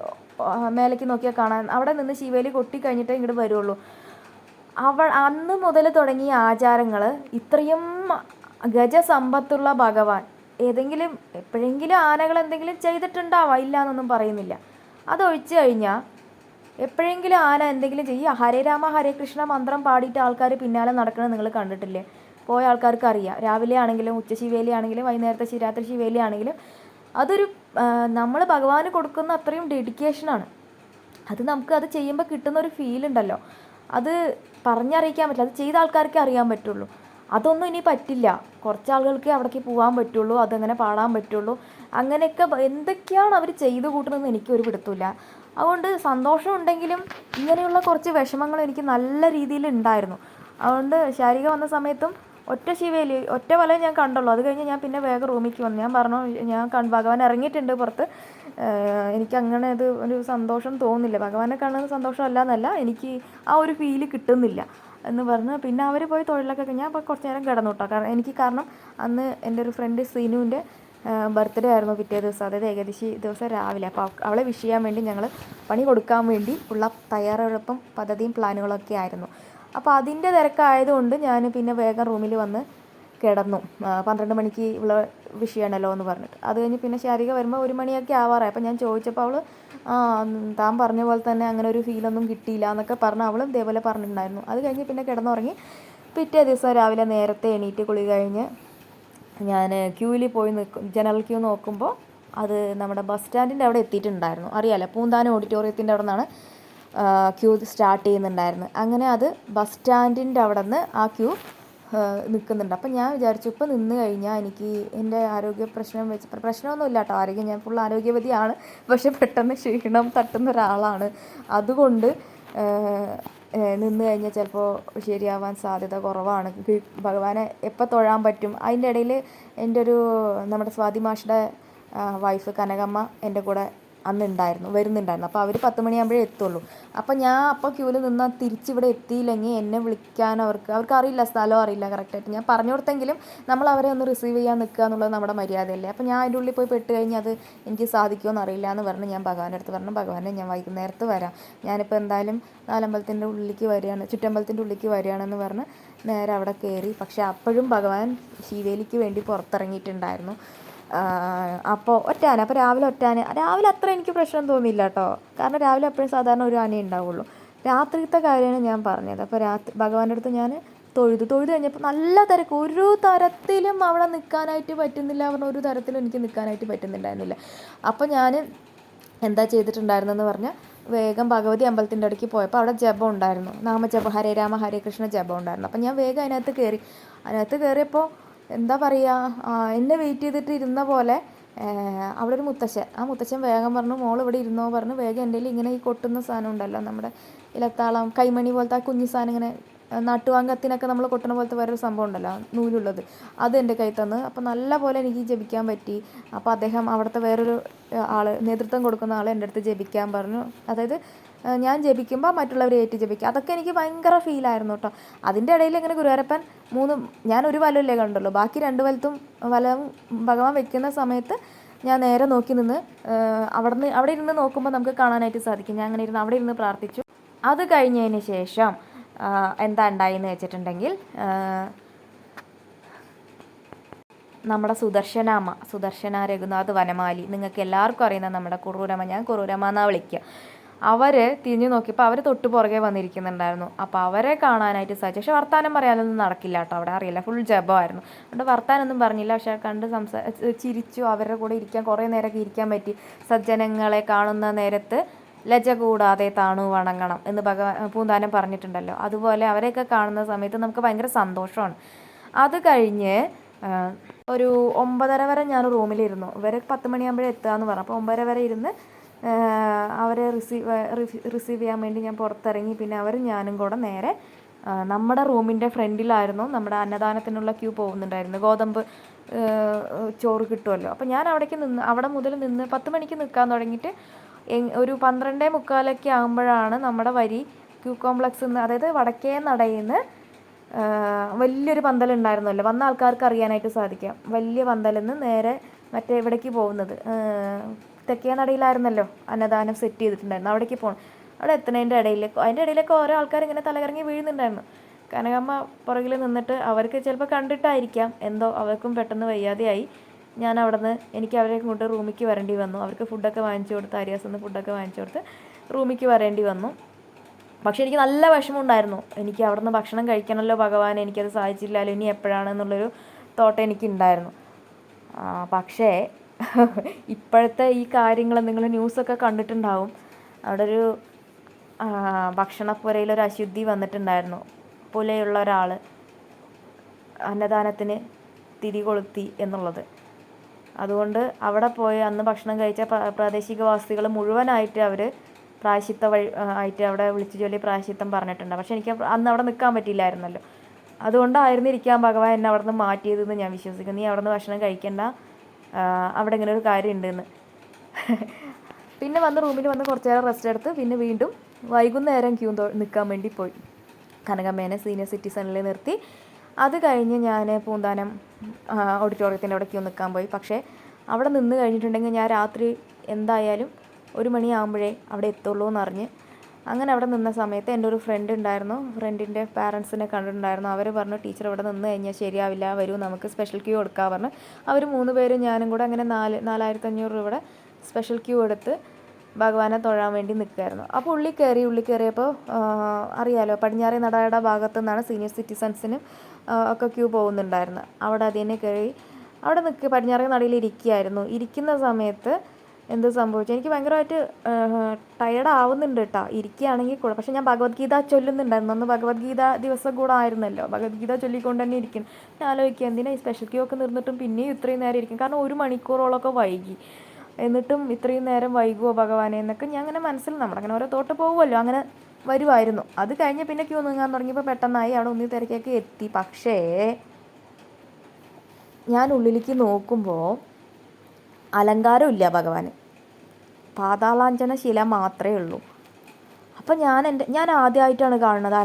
S1: മേലേക്ക് നോക്കിയാൽ കാണാൻ, അവിടെ നിന്ന് ശിവേലി കൊട്ടി കഴിഞ്ഞിട്ടേ ഇങ്ങോട്ട് വരുള്ളൂ. അന്ന് മുതൽ തുടങ്ങിയ ആചാരങ്ങൾ ഇത്രയും ഗജസമ്പത്തുള്ള ഭഗവാൻ ഏതെങ്കിലും എപ്പോഴെങ്കിലും ആനകൾ എന്തെങ്കിലും ചെയ്തിട്ടുണ്ടാവാം, ഇല്ല എന്നൊന്നും പറയുന്നില്ല. അതൊഴിച്ചു കഴിഞ്ഞാൽ എപ്പോഴെങ്കിലും ആന എന്തെങ്കിലും ചെയ്യുക, ഹരേ രാമ ഹരേ കൃഷ്ണ മന്ത്രം പാടിയിട്ട് ആൾക്കാർ പിന്നാലെ നടക്കുന്നത് നിങ്ങൾ കണ്ടിട്ടില്ലേ? പോയ ആൾക്കാർക്ക് അറിയാം. രാവിലെ ആണെങ്കിലും ഉച്ച ശിവേലി ആണെങ്കിലും വൈകുന്നേരത്തെ ശിവരാത്രി ശിവേലി ആണെങ്കിലും അതൊരു നമ്മൾ ഭഗവാന് കൊടുക്കുന്ന അത്രയും ഡെഡിക്കേഷനാണ്. അത് നമുക്ക് അത് ചെയ്യുമ്പോൾ കിട്ടുന്നൊരു ഫീലുണ്ടല്ലോ, അത് പറഞ്ഞറിയിക്കാൻ പറ്റില്ല. അത് ചെയ്ത ആൾക്കാർക്കേ അറിയാൻ പറ്റുള്ളൂ. അതൊന്നും ഇനി പറ്റില്ല. കുറച്ച് ആളുകൾക്ക് അവിടേക്ക് പോകാൻ പറ്റുള്ളൂ, അതങ്ങനെ പാടാൻ പറ്റുള്ളൂ. അങ്ങനെയൊക്കെ എന്തൊക്കെയാണ് അവർ ചെയ്തു കൂട്ടുന്നതെന്ന് എനിക്കൊരു പിടുത്തമില്ല. അതുകൊണ്ട് സന്തോഷമുണ്ടെങ്കിലും ഇങ്ങനെയുള്ള കുറച്ച് വിഷമങ്ങൾ എനിക്ക് നല്ല രീതിയിൽ ഉണ്ടായിരുന്നു. അതുകൊണ്ട് ശാരിക വന്ന സമയത്തും ഒറ്റ ശിവേലി ഒറ്റ വലം ഞാൻ കണ്ടുള്ളൂ. അത് കഴിഞ്ഞ് ഞാൻ പിന്നെ വേഗം റൂമിലേക്ക് വന്നു. ഞാൻ പറഞ്ഞു, ഞാൻ ഭഗവാൻ ഇറങ്ങിയിട്ടുണ്ട് പുറത്ത്, എനിക്കങ്ങനെ ഒരു സന്തോഷം തോന്നുന്നില്ല, ഭഗവാനെ കാണുന്ന സന്തോഷമല്ല എന്നല്ല, എനിക്ക് ആ ഒരു ഫീല് കിട്ടുന്നില്ല എന്ന് പറഞ്ഞ് പിന്നെ അവർ പോയി തൊഴിലൊക്കെ ഞാൻ അപ്പോൾ കുറച്ച് നേരം കിടന്നു കേട്ടോ. കാരണം അന്ന് എൻ്റെ ഒരു ഫ്രണ്ട് സീനുവിൻ്റെ ബർത്ത്ഡേ ആയിരുന്നു പിറ്റേ ദിവസം, അതായത് ഏകദേശം ദിവസം രാവിലെ. അപ്പോൾ അവളെ വിഷ് ചെയ്യാൻ വേണ്ടി ഞങ്ങൾ പണി കൊടുക്കാൻ വേണ്ടി ഉള്ള തയ്യാറെടുപ്പും പദ്ധതിയും പ്ലാനുകളൊക്കെ ആയിരുന്നു. അപ്പോൾ അതിൻ്റെ തിരക്കായതുകൊണ്ട് ഞാൻ പിന്നെ വേഗം റൂമിൽ വന്ന് കിടന്നു. 12 മണിക്ക് ഉള്ള വിഷ് ചെയ്യണമല്ലോ എന്ന് പറഞ്ഞിട്ട്. അത് കഴിഞ്ഞ് പിന്നെ ശാരിക വരുമ്പോൾ 1 മണിയൊക്കെ ആവാറായി. അപ്പോൾ ഞാൻ ചോദിച്ചപ്പോൾ അവൾ താൻ പറഞ്ഞ പോലെ തന്നെ അങ്ങനെ ഒരു ഫീലൊന്നും കിട്ടിയില്ല എന്നൊക്കെ പറഞ്ഞ് അവളും ഇതേപോലെ പറഞ്ഞിട്ടുണ്ടായിരുന്നു. അത് കഴിഞ്ഞ് പിന്നെ കിടന്നുറങ്ങി. പിറ്റേ ദിവസം രാവിലെ നേരത്തെ എണീറ്റ് കുളി കഴിഞ്ഞ് ഞാൻ ക്യൂവിൽ പോയി നിൽക്കും. ജനറൽ ക്യൂ നോക്കുമ്പോൾ അത് നമ്മുടെ ബസ് സ്റ്റാൻഡിൻ്റെ അവിടെ എത്തിയിട്ടുണ്ടായിരുന്നു. അറിയാമല്ലോ, പൂന്താനം ഓഡിറ്റോറിയത്തിൻ്റെ അവിടെ നിന്നാണ് ക്യൂ സ്റ്റാർട്ട് ചെയ്യുന്നുണ്ടായിരുന്നു. അങ്ങനെ അത് ബസ് സ്റ്റാൻഡിൻ്റെ അവിടെ നിന്ന് ആ ക്യൂ നിൽക്കുന്നുണ്ട്. അപ്പം ഞാൻ വിചാരിച്ചു ഇപ്പോൾ നിന്ന് കഴിഞ്ഞാൽ എനിക്ക് എൻ്റെ ആരോഗ്യ പ്രശ്നമൊന്നുമില്ല കേട്ടോ, ആരോഗ്യം ഞാൻ ഫുൾ ആരോഗ്യവതിയാണ്. പക്ഷെ പെട്ടെന്ന് ക്ഷീണം തട്ടുന്ന ഒരാളാണ്. അതുകൊണ്ട് നിന്ന് കഴിഞ്ഞാൽ ചിലപ്പോൾ ശരിയാവാൻ സാധ്യത കുറവാണ്. ഭഗവാനെ എപ്പോൾ തൊഴാൻ പറ്റും? അതിൻ്റെ ഇടയിൽ എൻ്റെ നമ്മുടെ സ്വാതി മാഷിൻ്റെ വൈഫ് കനകമ്മ എൻ്റെ കൂടെ വരുന്നുണ്ടായിരുന്നു. അപ്പോൾ അവർ 10 മണിയാകുമ്പോഴേ എത്തുള്ളൂ. അപ്പോൾ ഞാൻ ക്യൂവിൽ നിന്നാൽ തിരിച്ചിവിടെ എത്തിയില്ലെങ്കിൽ എന്നെ വിളിക്കാൻ അവർക്ക് അറിയില്ല, സ്ഥലം അറിയില്ല കറക്റ്റായിട്ട്. ഞാൻ പറഞ്ഞു കൊടുത്തെങ്കിലും നമ്മൾ അവരെ ഒന്ന് റിസീവ് ചെയ്യാൻ നിൽക്കുക എന്നുള്ളത് നമ്മുടെ മര്യാദയല്ലേ. അപ്പോൾ ഞാൻ അതിൻ്റെ ഉള്ളിൽ പോയി പെട്ട് കഴിഞ്ഞാൽ അത് എനിക്ക് സാധിക്കുമോ അറിയില്ല എന്ന് പറഞ്ഞ് ഞാൻ ഭഗവാന്റെ അടുത്ത് പറഞ്ഞു, ഭഗവാനെ ഞാൻ വൈകുന്നേരത്ത് വരാം, ഞാനിപ്പോൾ എന്തായാലും നാലമ്പലത്തിൻ്റെ ഉള്ളിലേക്ക് വരികയാണ്, ചുറ്റമ്പലത്തിൻ്റെ ഉള്ളിലേക്ക് വരികയാണെന്ന് പറഞ്ഞ് നേരെ അവിടെ കയറി. പക്ഷേ അപ്പോഴും ഭഗവാൻ ശിവേലിക്ക് വേണ്ടി പുറത്തിറങ്ങിയിട്ടുണ്ടായിരുന്നു. അപ്പോൾ ഒറ്റാന, അപ്പോൾ രാവിലെ അത്ര എനിക്ക് പ്രശ്നം തോന്നിയില്ല കേട്ടോ. കാരണം രാവിലെ എപ്പോഴും സാധാരണ ഒരു ആനയെ ഉണ്ടാവുള്ളൂ. രാത്രിത്തെ കാര്യമാണ് ഞാൻ പറഞ്ഞത്. അപ്പോൾ ഭഗവാന്റെ അടുത്ത് ഞാൻ തൊഴുത് കഴിഞ്ഞപ്പോൾ നല്ല തിരക്ക്, ഒരു തരത്തിലും അവിടെ നിൽക്കാനായിട്ട് പറ്റുന്നില്ല. ഒരു തരത്തിലും എനിക്ക് നിൽക്കാനായിട്ട് പറ്റുന്നുണ്ടായിരുന്നില്ല. അപ്പോൾ ഞാൻ എന്താ ചെയ്തിട്ടുണ്ടായിരുന്നെന്ന് പറഞ്ഞാൽ വേഗം ഭഗവതി അമ്പലത്തിൻ്റെ അടുക്ക് പോയപ്പോൾ അവിടെ ജപം ഉണ്ടായിരുന്നു, നാമജപം, ഹരേ രാമ ഹരേ കൃഷ്ണ ജപം ഉണ്ടായിരുന്നു. അപ്പം ഞാൻ വേഗം അതിനകത്ത് കയറിയപ്പോൾ എന്താ പറയുക, എന്നെ വെയിറ്റ് ചെയ്തിട്ട് ഇരുന്ന പോലെ അവിടെ ഒരു മുത്തശ്ശൻ വേഗം പറഞ്ഞു, മോൾ ഇവിടെ ഇരുന്നോ പറഞ്ഞ് വേഗം എൻ്റെ ഇങ്ങനെ ഈ കൊട്ടുന്ന സാധനം ഉണ്ടല്ലോ, നമ്മുടെ ഇലത്താളം കൈമണി പോലത്തെ ആ കുഞ്ഞു സാധനം, ഇങ്ങനെ നാട്ടുവാങ്കത്തിനൊക്കെ നമ്മൾ കൊട്ടുന്ന പോലത്തെ വേറൊരു സംഭവം ഉണ്ടല്ലോ നൂലുള്ളത്, അത് എൻ്റെ കൈ തന്ന്. അപ്പോൾ നല്ല പോലെ എനിക്ക് ജപിക്കാൻ പറ്റി. അപ്പോൾ അദ്ദേഹം അവിടുത്തെ വേറൊരു ആൾ, നേതൃത്വം കൊടുക്കുന്ന ആൾ എൻ്റെ അടുത്ത് ജപിക്കാൻ പറഞ്ഞു. അതായത് ഞാൻ ജപിക്കുമ്പോൾ മറ്റുള്ളവർ ഏറ്റ് ജപിക്കുക, അതൊക്കെ എനിക്ക് ഭയങ്കര ഫീലായിരുന്നു കേട്ടോ. അതിൻ്റെ ഇടയിൽ ഇങ്ങനെ ഗുരുവായൂരപ്പൻ ഞാൻ ഒരു വലമല്ലേ കണ്ടുള്ളൂ, ബാക്കി 2 വലം ഭഗവാൻ വെക്കുന്ന സമയത്ത് ഞാൻ നേരെ നോക്കി നിന്ന് അവിടെ ഇരുന്ന് നോക്കുമ്പോൾ നമുക്ക് കാണാനായിട്ട് സാധിക്കും. ഞാൻ അങ്ങനെ അവിടെ ഇരുന്ന് പ്രാർത്ഥിച്ചു. അത് കഴിഞ്ഞതിന് ശേഷം എന്താ ഉണ്ടായിന്ന് വെച്ചിട്ടുണ്ടെങ്കിൽ നമ്മുടെ സുദർശന രഘുനാഥ് വനമാലി, നിങ്ങൾക്ക് എല്ലാവർക്കും അറിയുന്ന നമ്മുടെ കുറൂരമ്മ, ഞാൻ കുറൂരമ്മ എന്നാണ് വിളിക്കുക. അവർ തിരിഞ്ഞു നോക്കിയപ്പോൾ അവർ തൊട്ട് പുറകെ വന്നിരിക്കുന്നുണ്ടായിരുന്നു. അപ്പോൾ അവരെ കാണാനായിട്ട് സാധിച്ചു. പക്ഷെ വർത്താനം പറയാനൊന്നും നടക്കില്ല കേട്ടോ, അവിടെ അറിയില്ല, ഫുൾ ജപമായിരുന്നു. അതുകൊണ്ട് വർത്താനൊന്നും പറഞ്ഞില്ല. പക്ഷെ കണ്ട് ചിരിച്ചു. അവരുടെ കൂടെ കുറേ നേരമൊക്കെ ഇരിക്കാൻ പറ്റി. സജ്ജനങ്ങളെ കാണുന്ന നേരത്ത് ലജ്ജ കൂടാതെ താണു വണങ്ങണം എന്ന് പൂന്താനം പറഞ്ഞിട്ടുണ്ടല്ലോ. അതുപോലെ അവരെയൊക്കെ കാണുന്ന സമയത്ത് നമുക്ക് ഭയങ്കര സന്തോഷമാണ്. അത് കഴിഞ്ഞ് ഒരു 9:30 വരെ ഞാൻ റൂമിലിരുന്നു. ഇവരെ 10 മണിയാകുമ്പോഴേ എത്തുകയെന്ന് പറഞ്ഞു. അപ്പോൾ 9:30 വരെ ഇരുന്ന് അവരെ റിസീവ് ചെയ്യാൻ വേണ്ടി ഞാൻ പുറത്തിറങ്ങി. പിന്നെ അവരും ഞാനും കൂടെ നേരെ നമ്മുടെ റൂമിൻ്റെ ഫ്രണ്ടിലായിരുന്നു നമ്മുടെ അന്നദാനത്തിനുള്ള ക്യൂ പോകുന്നുണ്ടായിരുന്നു. ഗോതമ്പ് ചോറ് കിട്ടുമല്ലോ. അപ്പോൾ ഞാൻ അവിടെ മുതൽ നിന്ന് 10 മണിക്ക് നിൽക്കാൻ തുടങ്ങിയിട്ട് ഒരു 12:45 ആകുമ്പോഴാണ് നമ്മുടെ വരി ക്യൂ കോംപ്ലക്സിൽ നിന്ന്, അതായത് വടക്കേ നടയിൽ നിന്ന് വലിയൊരു പന്തലുണ്ടായിരുന്നല്ലോ, വന്ന ആൾക്കാർക്ക് അറിയാനായിട്ട് സാധിക്കാം. വലിയ പന്തലിൽ നിന്ന് നേരെ മറ്റേ ഇവിടേക്ക് പോകുന്നത്, തെക്കേ നടയിലായിരുന്നല്ലോ അന്നദാനം സെറ്റ് ചെയ്തിട്ടുണ്ടായിരുന്നു, അവിടേക്ക് പോകണം. അവിടെ എത്തുന്നതിൻ്റെ അതിൻ്റെ ഇടയിലൊക്കെ ഓരോ ആൾക്കാർ ഇങ്ങനെ തലകറങ്ങി വീഴുന്നുണ്ടായിരുന്നു. കനകമ്മ പുറകിൽ നിന്നിട്ട് അവർക്ക് ചിലപ്പോൾ കണ്ടിട്ടായിരിക്കാം എന്തോ അവർക്കും പെട്ടെന്ന് വയ്യാതെയായി. ഞാൻ എനിക്ക് അവരെ കൊണ്ട് റൂമിലേക്ക് വരേണ്ടി വന്നു. അവർക്ക് ഫുഡൊക്കെ വാങ്ങിച്ചു കൊടുത്ത്, ആര്യാസിന്ന് ഫുഡൊക്കെ വാങ്ങിച്ചു കൊടുത്ത് റൂമിലേക്ക് വരേണ്ടി വന്നു. പക്ഷെ എനിക്ക് നല്ല വിഷമമുണ്ടായിരുന്നു. എനിക്ക് അവിടുന്ന് ഭക്ഷണം കഴിക്കണമല്ലോ ഭഗവാൻ, എനിക്കത് സാധിച്ചില്ലല്ലോ, ഇനി എപ്പോഴാണെന്നുള്ളൊരു തോട്ട് എനിക്കുണ്ടായിരുന്നു. പക്ഷേ ഇപ്പോഴത്തെ ഈ കാര്യങ്ങൾ നിങ്ങൾ ന്യൂസൊക്കെ കണ്ടിട്ടുണ്ടാവും. അവിടെ ഒരു ഭക്ഷണപ്പുരയിലൊരു അശുദ്ധി വന്നിട്ടുണ്ടായിരുന്നു. പുലയുള്ള ഒരാൾ അന്നദാനത്തിന് തിരികൊളുത്തി എന്നുള്ളത്. അതുകൊണ്ട് അവിടെ പോയി അന്ന് ഭക്ഷണം കഴിച്ച പ്രാദേശികവാസികൾ മുഴുവനായിട്ട് അവർ ആയിട്ട് അവിടെ വിളിച്ചു ചൊല്ലി പ്രായശ്ചിത്തം പറഞ്ഞിട്ടുണ്ട്. പക്ഷെ എനിക്ക് അന്ന് അവിടെ നിൽക്കാൻ പറ്റിയില്ലായിരുന്നല്ലോ. അതുകൊണ്ടായിരുന്നിരിക്കാം ഭഗവാൻ എന്നെ അവിടെ നിന്ന് മാറ്റിയതെന്ന് ഞാൻ വിശ്വസിക്കുന്നു. നീ അവിടെ നിന്ന് ഭക്ഷണം കഴിക്കണ്ട, അവിടെ ഇങ്ങനെ ഒരു കാര്യം ഉണ്ടെന്ന്. പിന്നെ റൂമിൽ വന്ന് കുറച്ച് നേരം റെസ്റ്റ് എടുത്ത് പിന്നെ വീണ്ടും വൈകുന്നേരം ക്യൂ നിൽക്കാൻ വേണ്ടി പോയി. കനകമ്മേനെ സീനിയർ സിറ്റിസണിൽ നിർത്തി. അത് കഴിഞ്ഞ് ഞാൻ പൂന്താനം ഓഡിറ്റോറിയത്തിൻ്റെ അവിടെ ക്യൂ നിൽക്കാൻ പോയി. പക്ഷേ അവിടെ നിന്ന് കഴിഞ്ഞിട്ടുണ്ടെങ്കിൽ ഞാൻ രാത്രി എന്തായാലും 1 മണിയാകുമ്പോഴേ അവിടെ എത്തുള്ളൂ എന്നറിഞ്ഞ് അങ്ങനെ അവിടെ നിന്ന സമയത്ത് എൻ്റെ ഒരു ഫ്രണ്ട് ഉണ്ടായിരുന്നു. ഫ്രണ്ടിൻ്റെ പാരൻസിനെ കണ്ടിട്ടുണ്ടായിരുന്നു. അവർ പറഞ്ഞു, ടീച്ചർ ഇവിടെ നിന്ന് കഴിഞ്ഞാൽ ശരിയാവില്ല, വരൂ നമുക്ക് സ്പെഷ്യൽ ക്യൂ എടുക്കാൻ പറഞ്ഞു. അവർ 3 പേരും ഞാനും കൂടെ അങ്ങനെ 4,500 രൂപയുടെ സ്പെഷ്യൽ ക്യൂ എടുത്ത് ഭഗവാനെ തൊഴാൻ വേണ്ടി നിൽക്കുമായിരുന്നു. അപ്പോൾ ഉള്ളിൽ കയറിയപ്പോൾ അറിയാലോ, പടിഞ്ഞാറേ നടയുടെ ഭാഗത്തു നിന്നാണ് സീനിയർ സിറ്റിസൺസിനും ഒക്കെ ക്യൂ പോകുന്നുണ്ടായിരുന്നു. അവിടെ അതിനെ കയറി അവിടെ പടിഞ്ഞാറേ നടയിൽ ഇരിക്കുകയായിരുന്നു. ഇരിക്കുന്ന സമയത്ത് എന്ത് സംഭവിച്ചു, എനിക്ക് ഭയങ്കരമായിട്ട് ടയർഡ് ആവുന്നുണ്ട് കേട്ടോ, ഇരിക്കുകയാണെങ്കിൽ കൂടെ. പക്ഷേ ഞാൻ ഭഗവത്ഗീത ചൊല്ലുന്നുണ്ടായിരുന്നു. അന്ന് ഭഗവത്ഗീത ദിവസം കൂടെ ആയിരുന്നല്ലോ. ഭഗവത്ഗീത ചൊല്ലിക്കൊണ്ട് തന്നെ ഇരിക്കുന്നു. ഞാൻ ആലോചിക്കുക, എന്തിനാ ഈ സ്പെഷ്യൽ ക്യൂ ഒക്കെ നിർന്നിട്ടും പിന്നെയും ഇത്രയും നേരം ഇരിക്കും. കാരണം 1 മണിക്കൂറോളമൊക്കെ വൈകി, എന്നിട്ടും ഇത്രയും നേരം വൈകുമോ ഭഗവാനെ എന്നൊക്കെ ഞാൻ അങ്ങനെ മനസ്സിൽ നമ്മളങ്ങനെ ഓരോ തോട്ട് പോകുമല്ലോ, അങ്ങനെ വരുമായിരുന്നു. അത് കഴിഞ്ഞ് പിന്നെ ക്യൂ നീങ്ങാൻ തുടങ്ങിയപ്പോൾ പെട്ടെന്നായി അവിടെ ഒന്നി തിരക്കൊക്കെ എത്തി. പക്ഷേ ഞാൻ ഉള്ളിലേക്ക് നോക്കുമ്പോൾ അലങ്കാരമില്ല ഭഗവാന്, പാതാളാഞ്ജന ശില മാത്രമേ ഉള്ളൂ. അപ്പം ഞാൻ ആദ്യമായിട്ടാണ് കാണുന്നത്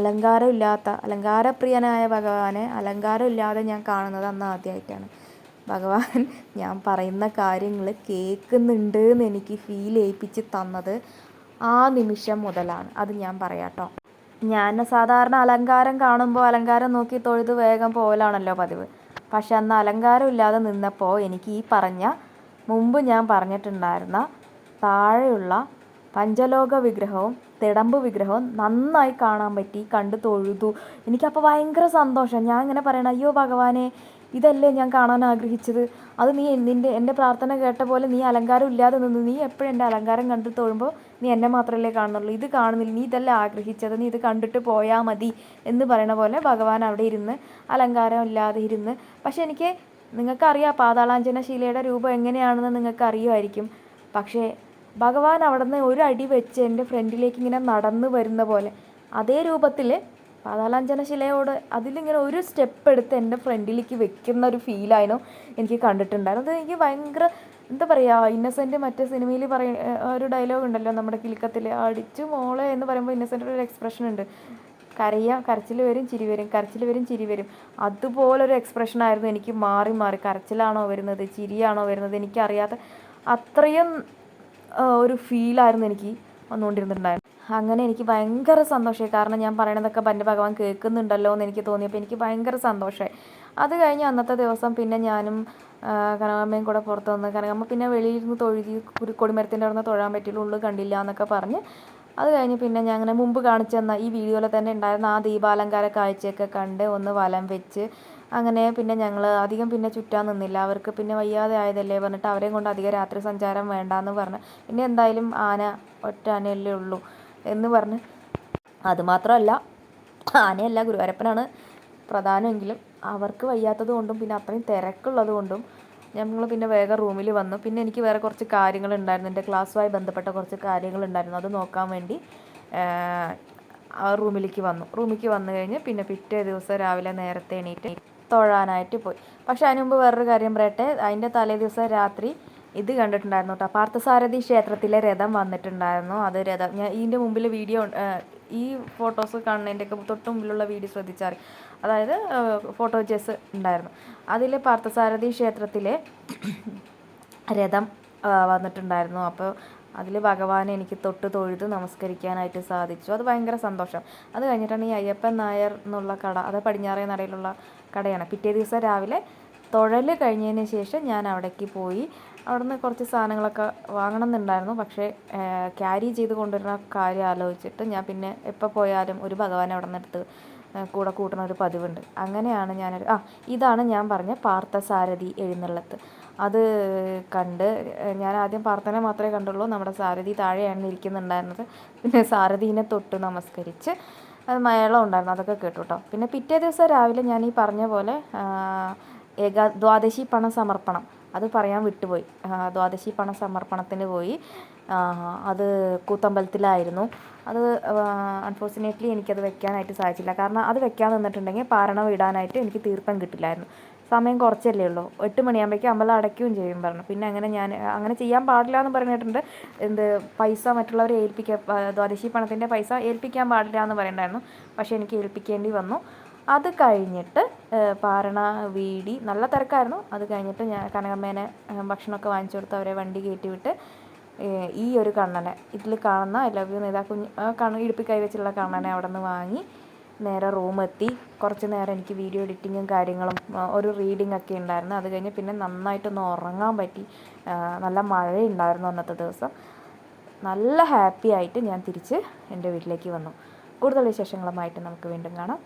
S1: അലങ്കാരപ്രിയനായ ഭഗവാനെ അലങ്കാരമില്ലാതെ ഞാൻ കാണുന്നത് അന്ന് ആദ്യമായിട്ടാണ്. ഭഗവാൻ ഞാൻ പറയുന്ന കാര്യങ്ങൾ കേൾക്കുന്നുണ്ട് എന്ന് എനിക്ക് ഫീൽ ചെയ്യിപ്പിച്ച് തന്നത് ആ നിമിഷം മുതലാണ്. അത് ഞാൻ പറയാട്ടോ. ഞാൻ സാധാരണ അലങ്കാരം കാണുമ്പോൾ അലങ്കാരം നോക്കി തൊഴുത് വേഗം പോകലാണല്ലോ പതിവ്. പക്ഷെ അന്ന് അലങ്കാരം ഇല്ലാതെ നിന്നപ്പോൾ എനിക്ക് ഈ മുമ്പ് ഞാൻ പറഞ്ഞിട്ടുണ്ടായിരുന്ന താഴെയുള്ള പഞ്ചലോക വിഗ്രഹവും തിടമ്പ് വിഗ്രഹവും നന്നായി കാണാൻ പറ്റി, കണ്ടു തൊഴുതു. എനിക്കപ്പോൾ ഭയങ്കര സന്തോഷം. ഞാൻ ഇങ്ങനെ പറയണം, അയ്യോ ഭഗവാനെ, ഇതല്ലേ ഞാൻ കാണാൻ ആഗ്രഹിച്ചത്. അത് നീ എൻ്റെ പ്രാർത്ഥന കേട്ട പോലെ നീ അലങ്കാരം ഇല്ലാതെ നിന്ന്, നീ എപ്പോഴും എൻ്റെ അലങ്കാരം കണ്ടു തൊഴുമ്പോൾ നീ എന്നെ മാത്രമല്ലേ കാണുന്നുള്ളൂ, ഇത് കാണുന്നില്ല, നീ ഇതല്ലേ ആഗ്രഹിച്ചത്, നീ ഇത് കണ്ടിട്ട് പോയാൽ മതി എന്ന് പറയണ പോലെ ഭഗവാൻ അവിടെ ഇരുന്ന് അലങ്കാരം ഇല്ലാതെ ഇരുന്ന്. പക്ഷെ നിങ്ങൾക്കറിയാം പാതാളാഞ്ജന ശിലയുടെ രൂപം എങ്ങനെയാണെന്ന് നിങ്ങൾക്ക് അറിയുമായിരിക്കും. പക്ഷേ ഭഗവാൻ അവിടെ നിന്ന് ഒരു അടി വെച്ച് എൻ്റെ ഫ്രണ്ടിലേക്ക് ഇങ്ങനെ നടന്നു വരുന്ന പോലെ അതേ രൂപത്തിൽ പാതാളാഞ്ജന ശിലയോട് അതിലിങ്ങനെ ഒരു സ്റ്റെപ്പ് എടുത്ത് എൻ്റെ ഫ്രണ്ടിലേക്ക് വെക്കുന്ന ഒരു ഫീലായിരുന്നു എനിക്ക് കണ്ടിട്ടുണ്ടായിരുന്നു. അത് എനിക്ക് ഭയങ്കര എന്താ പറയുക, ഇന്നസെൻ്റ് മറ്റേ സിനിമയിൽ ഒരു ഡയലോഗ് ഉണ്ടല്ലോ നമ്മുടെ കിലുക്കത്തിൽ, അടിച്ചു മോളെ എന്ന് പറയുമ്പോൾ ഇന്നസെൻ്റ് ഒരു എക്സ്പ്രഷൻ ഉണ്ട്, കരച്ചിൽ വരും ചിരി വരും, കരച്ചിൽ വരും ചിരി വരും. അതുപോലൊരു എക്സ്പ്രഷനായിരുന്നു എനിക്ക് മാറി മാറി, കരച്ചിലാണോ വരുന്നത് ചിരിയാണോ വരുന്നത് എനിക്കറിയാത്ത അത്രയും ഒരു ഫീലായിരുന്നു എനിക്ക് വന്നുകൊണ്ടിരുന്നുണ്ടായിരുന്നു. അങ്ങനെ എനിക്ക് ഭയങ്കര സന്തോഷമായി. കാരണം ഞാൻ പറയണതൊക്കെ എൻ്റെ ഭഗവാൻ കേൾക്കുന്നുണ്ടല്ലോ എന്ന് എനിക്ക് തോന്നിയപ്പോൾ എനിക്ക് ഭയങ്കര സന്തോഷമായി. അത് കഴിഞ്ഞ് അന്നത്തെ ദിവസം പിന്നെ ഞാനും കനകമ്മയും കൂടെ പുറത്ത് വന്ന്, കനകമ്മ പിന്നെ വെളിയിരുന്ന് തൊഴുതി, കൊടിമരത്തിൻ്റെ അവിടെ നിന്ന് തൊഴാൻ പറ്റില്ല, ഉള്ളു കണ്ടില്ല എന്നൊക്കെ പറഞ്ഞ്. അത് കഴിഞ്ഞ് പിന്നെ ഞാൻ അങ്ങനെ മുമ്പ് കാണിച്ചു തന്ന ഈ വീഡിയോയിൽ തന്നെ ഉണ്ടായിരുന്ന ആ ദീപാലങ്കാര കാഴ്ചയൊക്കെ കണ്ട് ഒന്ന് വലം വെച്ച് അങ്ങനെ പിന്നെ ഞങ്ങൾ അധികം പിന്നെ ചുറ്റാൻ നിന്നില്ല. അവർക്ക് പിന്നെ വയ്യാതെ ആയതല്ലേ പറഞ്ഞിട്ട് അവരെയും കൊണ്ട് അധികം രാത്രി സഞ്ചാരം വേണ്ടാന്ന് പറഞ്ഞ് പിന്നെ എന്തായാലും ആന ഒറ്റ ആനയല്ലേ ഉള്ളൂ എന്ന് പറഞ്ഞ്. അതുമാത്രമല്ല, ആനയല്ല ഗുരുവായൂരപ്പനാണ് പ്രധാനമെങ്കിലും അവർക്ക് വയ്യാത്തത് കൊണ്ടും പിന്നെ അത്രയും തിരക്കുള്ളത് കൊണ്ടും ഞങ്ങൾ പിന്നെ വേഗം റൂമിൽ വന്നു. പിന്നെ എനിക്ക് വേറെ കുറച്ച് കാര്യങ്ങളുണ്ടായിരുന്നു, എൻ്റെ ക്ലാസ്സുമായി ബന്ധപ്പെട്ട കുറച്ച് കാര്യങ്ങളുണ്ടായിരുന്നു. അത് നോക്കാൻ വേണ്ടി റൂമിലേക്ക് വന്നു കഴിഞ്ഞ് പിന്നെ പിറ്റേ ദിവസം രാവിലെ നേരത്തെ എണീറ്റ് തൊഴാനായിട്ട് പോയി. പക്ഷെ അതിന് മുമ്പ് വേറൊരു കാര്യം പറയട്ടെ, അതിൻ്റെ തലേ ദിവസം രാത്രി ഇത് കണ്ടിട്ടുണ്ടായിരുന്നു കേട്ടോ, പാർത്ഥസാരഥി ക്ഷേത്രത്തിലെ രഥം വന്നിട്ടുണ്ടായിരുന്നു. അത് രഥം ഞാൻ ഇതിൻ്റെ മുമ്പിൽ വീഡിയോ, ഈ ഫോട്ടോസ് കാണുന്നതിൻ്റെയൊക്കെ തൊട്ട് മുമ്പിലുള്ള വീഡിയോ ശ്രദ്ധിച്ചാൽ, അതായത് ഫോട്ടോജസ് ഉണ്ടായിരുന്നു. അതിൽ പാർത്ഥസാരഥി ക്ഷേത്രത്തിലെ രഥം വന്നിട്ടുണ്ടായിരുന്നു. അപ്പോൾ അതിൽ ഭഗവാനെ എനിക്ക് തൊട്ട് തൊഴുത് നമസ്കരിക്കാനായിട്ട് സാധിച്ചു. അത് ഭയങ്കര സന്തോഷം. അത് കഴിഞ്ഞിട്ടാണ് ഈ അയ്യപ്പൻ നായർ എന്നുള്ള കട, അത് പടിഞ്ഞാറേ നടയിലുള്ള കടയാണ്. പിറ്റേ ദിവസം രാവിലെ തൊഴൽ കഴിഞ്ഞതിന് ശേഷം ഞാൻ അവിടേക്ക് പോയി. അവിടുന്ന് കുറച്ച് സാധനങ്ങളൊക്കെ വാങ്ങണം എന്നുണ്ടായിരുന്നു. പക്ഷേ ക്യാരി ചെയ്ത് കൊണ്ടുവരുന്ന കാര്യം ആലോചിച്ചിട്ട് ഞാൻ പിന്നെ എപ്പോൾ പോയാലും ഒരു ഭഗവാനെ അവിടെ നിന്ന് എടുത്ത് കൂടെ കൂട്ടുന്ന ഒരു പതിവുണ്ട്. അങ്ങനെയാണ് ഇതാണ് ഞാൻ പറഞ്ഞ പാർത്ഥസാരഥി എഴുന്നള്ളത്ത്. അത് കണ്ട് ഞാൻ ആദ്യം പ്രാർത്ഥന മാത്രമേ കണ്ടുള്ളൂ. നമ്മുടെ സാരഥി താഴെയാണ് ഇരിക്കുന്നുണ്ടായിരുന്നത്. പിന്നെ സാരഥീനെ തൊട്ട് നമസ്കരിച്ച് അത് മേളം ഉണ്ടായിരുന്നു, അതൊക്കെ കേട്ടു കേട്ടോ. പിന്നെ പിറ്റേ ദിവസം രാവിലെ ഞാൻ ഈ പറഞ്ഞ പോലെ ദ്വാദശി പണ സമർപ്പണം അത് പറയാൻ വിട്ടുപോയി. ദ്വാദശി പണ സമർപ്പണത്തിന് പോയി. അത് കൂത്തമ്പലത്തിലായിരുന്നു. അത് അൺഫോർച്ചുനേറ്റ്ലി എനിക്കത് വെക്കാനായിട്ട് സാധിച്ചില്ല. കാരണം അത് വെക്കാൻ നിന്നിട്ടുണ്ടെങ്കിൽ പാരണം ഇടാനായിട്ട് എനിക്ക് തീർത്ഥം കിട്ടില്ലായിരുന്നു. സമയം കുറച്ചല്ലേ ഉള്ളൂ, 8 മണിയാകുമ്പോഴേക്കും അമ്പലം അടയ്ക്കുകയും ചെയ്യും പറഞ്ഞു. പിന്നെ അങ്ങനെ ചെയ്യാൻ പാടില്ല എന്ന് പറഞ്ഞിട്ടുണ്ട്. പൈസ മറ്റുള്ളവരെ ദ്വാദശി പണത്തിൻ്റെ പൈസ ഏൽപ്പിക്കാൻ പാടില്ല എന്ന് പറയണ്ടായിരുന്നു. പക്ഷേ എനിക്ക് ഏൽപ്പിക്കേണ്ടി വന്നു. അത് കഴിഞ്ഞിട്ട് പാരണ വീടി നല്ല തിരക്കായിരുന്നു. അത് കഴിഞ്ഞിട്ട് ഞാൻ കനകമ്മേനെ ഭക്ഷണമൊക്കെ വാങ്ങിച്ചു കൊടുത്ത് അവരെ വണ്ടി കയറ്റി വിട്ട് ഈ ഒരു കണ്ണനെ, ഇതിൽ കാണുന്ന ഐ ലവ് യു നേതാ ഇടുപ്പി കൈ വെച്ചുള്ള കണ്ണനെ അവിടെ നിന്ന് വാങ്ങി നേരെ റൂമെത്തി. കുറച്ച് നേരം എനിക്ക് വീഡിയോ എഡിറ്റിങ്ങും കാര്യങ്ങളും ഒരു റീഡിംഗ് ഒക്കെ ഉണ്ടായിരുന്നു. അത് കഴിഞ്ഞ് പിന്നെ നന്നായിട്ടൊന്ന് ഉറങ്ങാൻ പറ്റി. നല്ല മഴയുണ്ടായിരുന്നു അന്നത്തെ ദിവസം. നല്ല ഹാപ്പി ആയിട്ട് ഞാൻ തിരിച്ച് എൻ്റെ വീട്ടിലേക്ക് വന്നു. കൂടുതൽ വിശേഷങ്ങളുമായിട്ട് നമുക്ക് വീണ്ടും കാണാം.